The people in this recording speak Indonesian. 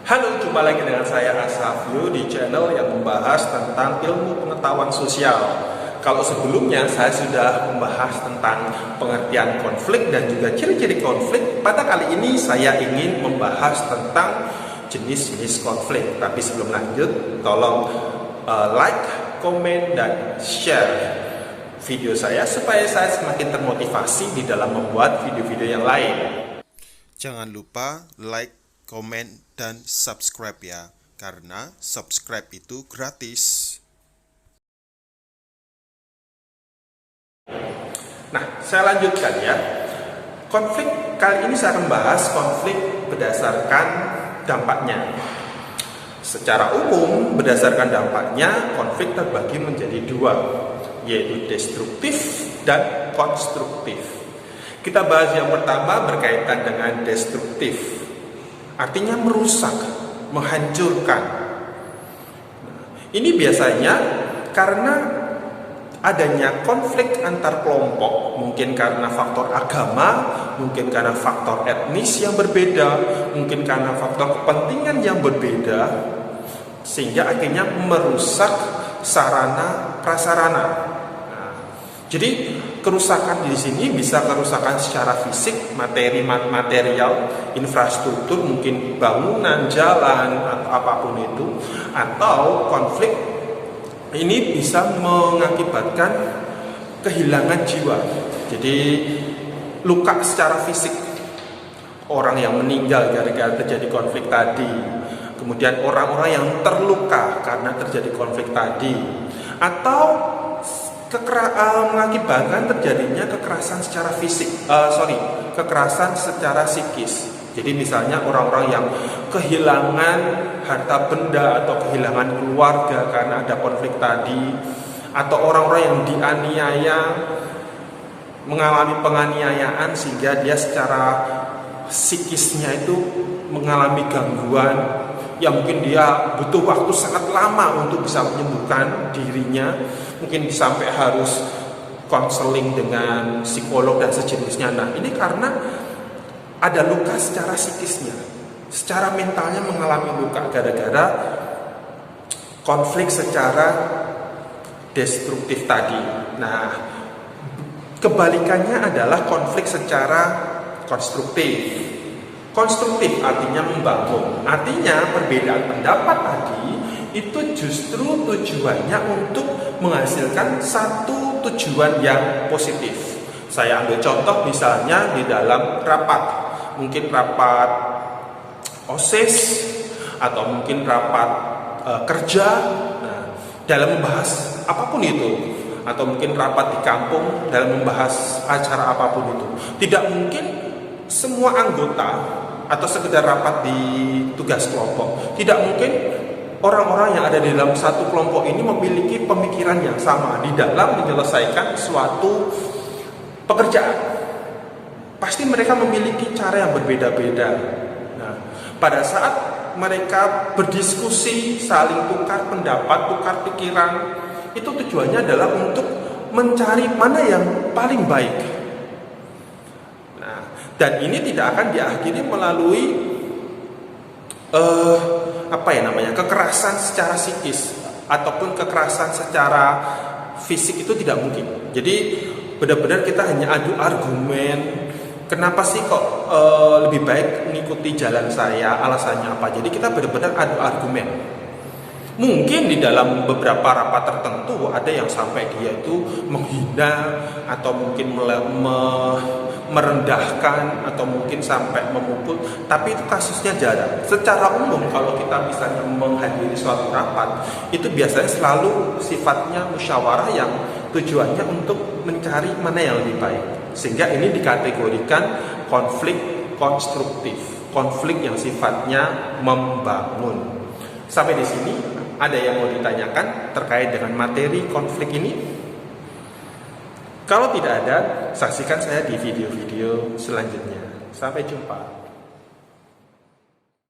Halo, jumpa lagi dengan saya Asafio di channel yang membahas tentang ilmu pengetahuan sosial. Kalau sebelumnya saya sudah membahas tentang pengertian konflik dan juga ciri-ciri konflik, pada kali ini saya ingin membahas tentang jenis-jenis konflik. Tapi sebelum lanjut, tolong like, komen, dan share video saya supaya saya semakin termotivasi di dalam membuat video-video yang lain. Jangan lupa like, komen, dan subscribe ya, karena subscribe itu gratis. Nah, saya lanjutkan ya. Konflik kali ini saya akan bahas konflik berdasarkan dampaknya. Secara umum, berdasarkan dampaknya, konflik terbagi menjadi dua, yaitu destruktif dan konstruktif. Kita bahas yang pertama berkaitan dengan destruktif. Artinya merusak, menghancurkan. Ini biasanya karena adanya konflik antar kelompok, mungkin karena faktor agama, mungkin karena faktor etnis yang berbeda, mungkin karena faktor kepentingan yang berbeda, sehingga akhirnya merusak sarana prasarana. Jadi kerusakan di sini bisa kerusakan secara fisik, material, infrastruktur, mungkin bangunan, jalan, atau apapun itu, atau konflik ini bisa mengakibatkan kehilangan jiwa. Jadi luka secara fisik, orang yang meninggal gara-gara terjadi konflik tadi, kemudian orang-orang yang terluka karena terjadi konflik tadi, atau mengakibatkan terjadinya kekerasan secara kekerasan secara psikis. Jadi misalnya orang-orang yang kehilangan harta benda atau kehilangan keluarga karena ada konflik tadi, atau orang-orang yang dianiaya, mengalami penganiayaan sehingga dia secara psikisnya itu mengalami gangguan, yang mungkin dia butuh waktu sangat lama untuk bisa menyembuhkan dirinya, mungkin sampai harus konseling dengan psikolog dan sejenisnya. Nah, ini karena ada luka secara psikisnya, secara mentalnya mengalami luka gara-gara konflik secara destruktif tadi. Nah, kebalikannya adalah konflik secara konstruktif. Konstruktif artinya membangun, artinya perbedaan pendapat tadi itu justru tujuannya untuk menghasilkan satu tujuan yang positif. Saya ambil contoh misalnya di dalam rapat, mungkin rapat OSIS atau mungkin rapat kerja, nah, dalam membahas apapun itu, atau mungkin rapat di kampung dalam membahas acara apapun itu, tidak mungkin semua anggota atau sekedar rapat di tugas kelompok, tidak mungkin orang-orang yang ada di dalam satu kelompok ini memiliki pemikiran yang sama di dalam menyelesaikan suatu pekerjaan. Pasti mereka memiliki cara yang berbeda-beda. Nah, pada saat mereka berdiskusi, saling tukar pendapat, tukar pikiran, itu tujuannya adalah untuk mencari mana yang paling baik. Dan ini tidak akan diakhiri melalui kekerasan secara psikis ataupun kekerasan secara fisik, itu tidak mungkin. Jadi benar-benar kita hanya adu argumen. Kenapa sih kok lebih baik mengikuti jalan saya? Alasannya apa? Jadi kita benar-benar adu argumen. Mungkin di dalam beberapa rapat tertentu ada yang sampai dia itu menghina atau mungkin merendahkan atau mungkin sampai memukul, tapi itu kasusnya jarang. Secara umum kalau kita misalnya menghadiri suatu rapat, itu biasanya selalu sifatnya musyawarah yang tujuannya untuk mencari mana yang lebih baik. Sehingga ini dikategorikan konflik konstruktif, konflik yang sifatnya membangun. Sampai di sini ada yang mau ditanyakan terkait dengan materi konflik ini? Kalau tidak ada, saksikan saya di video-video selanjutnya. Sampai jumpa.